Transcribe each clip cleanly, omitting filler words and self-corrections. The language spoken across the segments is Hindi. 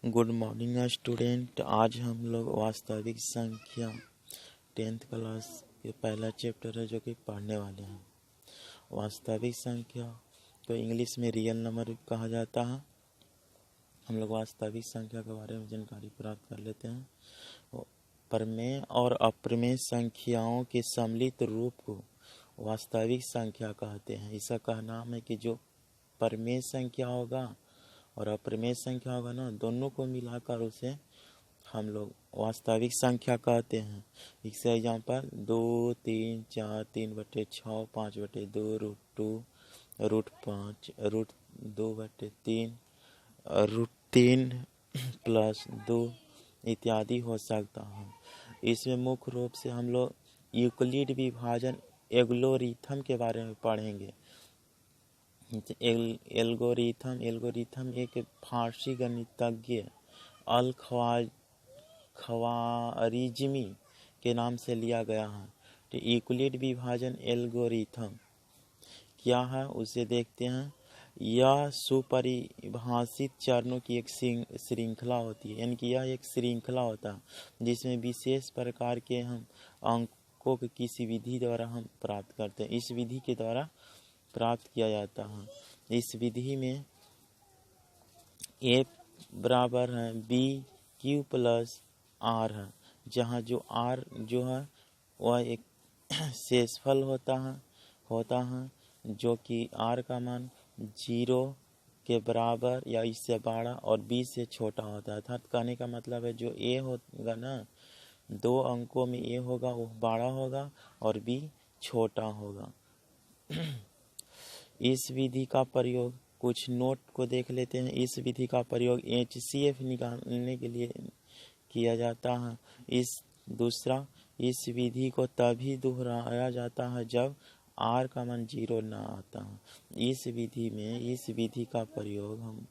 Good morning student. आज हम लोग वास्तविक संख्या 10th क्लास के पहला चैप्टर है जो कि पढ़ने वाले हैं। वास्तविक संख्या तो इंग्लिश में रियल नंबर कहा जाता है। हम लोग वास्तविक संख्या के बारे में जानकारी प्राप्त कर लेते हैं। प्रमेय और अप्रमेय संख्याओं के सम्मिलित रूप को वास्तविक संख्या कहते हैं। इसका कहना है कि जो प्रमेय संख्या होगा और अप्रमेय संख्या होगा ना, दोनों को मिलाकर उसे हम लोग वास्तविक संख्या कहते हैं। इससे एग्जाम्पल 2, 3, 4, 3/6, 5/2, √2, √5, √2/3, √3 + 2 इत्यादि हो सकता है। इसमें मुख्य रूप से हम लोग यूक्लिड विभाजन एल्गोरिथम के बारे में पढ़ेंगे। एल्गोरिथम एक फारसी गणितज्ञ अल ख्वारिज़मी के नाम से लिया गया है। तो यूक्लिड विभाजन एल्गोरिथम क्या है उसे देखते हैं। यह सुपरिभाषित चरणों की एक श्रृंखला होती है, यानी कि यह एक श्रृंखला होता है जिसमें विशेष प्रकार के हम अंकों को किसी विधि द्वारा हम प्राप्त करते हैं। इस विधि के द्वारा प्राप्त किया जाता है। इस विधि में A बराबर है BQ + R है, जहाँ जो R जो है वह एक शेषफल होता है जो कि R का मान 0 के बराबर या इससे बड़ा और B से छोटा होता है। अर्थात कहने का मतलब है जो A होगा ना, 2 अंकों में A होगा वो बड़ा होगा और B छोटा होगा। इस विधि का प्रयोग कुछ नोट को देख लेते हैं। इस विधि का प्रयोग HCF निकालने के लिए किया जाता है। इस विधि को तभी दोहराया जाता है जब R का मान 0 ना आता है। इस विधि का प्रयोग हम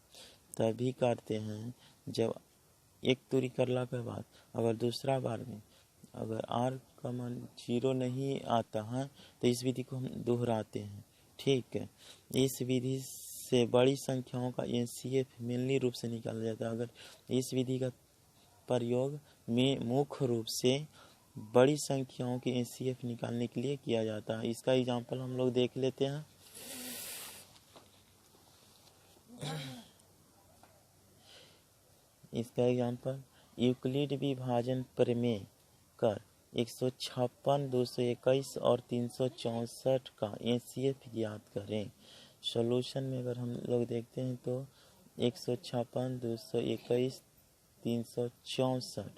तभी करते हैं जब एक तुरी करला के बाद अगर दूसरा बार में अगर R का मान 0 नहीं आता है तो इस विधि को हम दोहराते हैं। ठीक है, इस विधि से बड़ी संख्याओं का HCF मेनली रूप से निकाला जाता है। अगर इस विधि का प्रयोग में मुख्य रूप से बड़ी संख्याओं के HCF निकालने के लिए किया जाता है। इसका एग्जांपल हम लोग देख लेते हैं। इसका एग्जांपल यूक्लिड विभाजन प्रमेय कर 156, 221 और 364 का HCF ज्ञात करें। सॉल्यूशन में अगर हम लोग देखते हैं तो 156, 221, 364,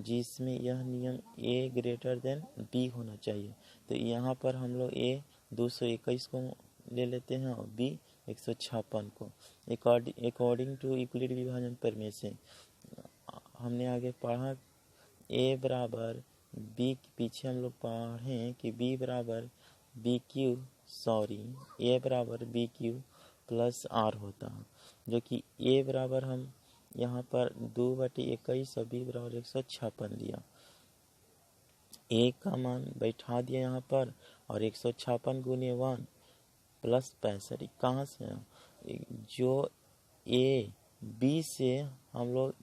जिसमें यह नियम A > B होना चाहिए। तो यहाँ पर हम लोग A 221 को ले लेते हैं और B 156 को। अकॉर्डिंग टू यूक्लिड विभाजन प्रमेय से हमने आगे पढ़ा A बराबर B, पीछे हम लोग पढ़ें कि A बराबर BQ + R होता है, जो कि A बराबर हम यहाँ पर 2/21 और B बराबर 156 लिया। A का मान बैठा दिया यहाँ पर और 156 × 1 + 65 कहाँ से है? जो A B से हम लोग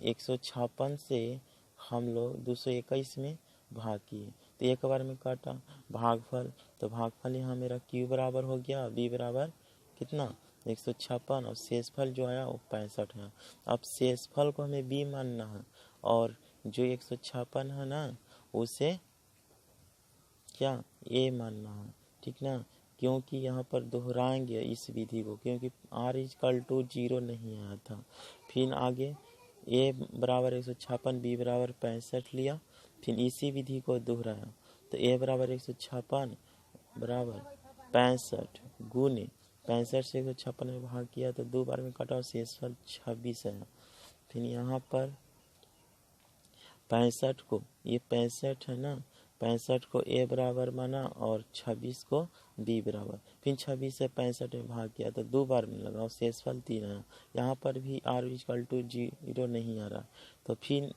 156 से हम लोग 221 में भाग किए तो एक बार में काटा भागफल, तो भागफल यहाँ मेरा Q बराबर हो गया B बराबर कितना 156 और शेषफल जो आया वो 65 है। अब शेषफल को हमें B मानना है और जो 156 है ना उसे क्या A मानना है, ठीक ना, क्योंकि यहाँ पर दोहराएंगे इस विधि को, क्योंकि R = 0 नहीं आया था। फिर आगे A बराबर 156 B बराबर 65 लिया, फिर इसी विधि को दोहराया तो A बराबर 156 बराबर 65 गुने 65 से 156 में भाग किया तो 2 बार में काटा और शेषफल 26 है। फिर यहाँ पर 65 को, ये 65 है ना, 65 को A बराबर माना और 26 को B बराबर, फिर 26 से 65 में भाग किया तो 2 बार में लगा और शेषफल 3 है। यहाँ पर भी R = 0 नहीं आ रहा, तो फिर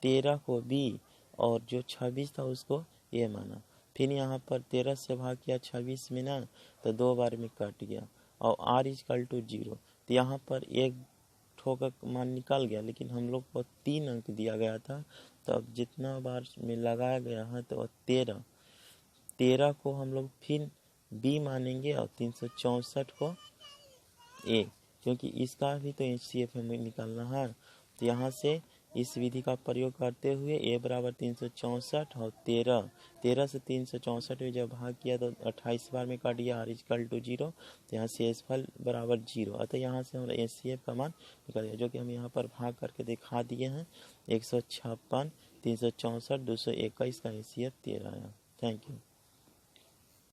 13 को B और जो 26 था उसको A माना। फिर यहाँ पर 13 से भाग किया 26 में ना तो 2 बार में कट गया और r इजकल टू 0। तो यहाँ पर एक ठोकर मान निकल गया, लेकिन हम लोग को 3 अंक दिया गया था। तो अब जितना बार में लगाया गया है तो 13 को हम लोग फिर b मानेंगे और 364 को a, क्योंकि इसका भी तो HCF हमें निकालना है। तो यहाँ से इस विधि का प्रयोग करते हुए a बराबर 364 और 13 से 364 में जब भाग किया तो 28 बार में काट दिया, r इजकल टू 0। तो यहाँ शेषफल बराबर 0, अतः यहाँ से हमारा HCF का मान निकल गया, जो कि हम यहाँ पर भाग करके दिखा दिए हैं। 156, 364, 221 का HCF 13 आया। Thank you.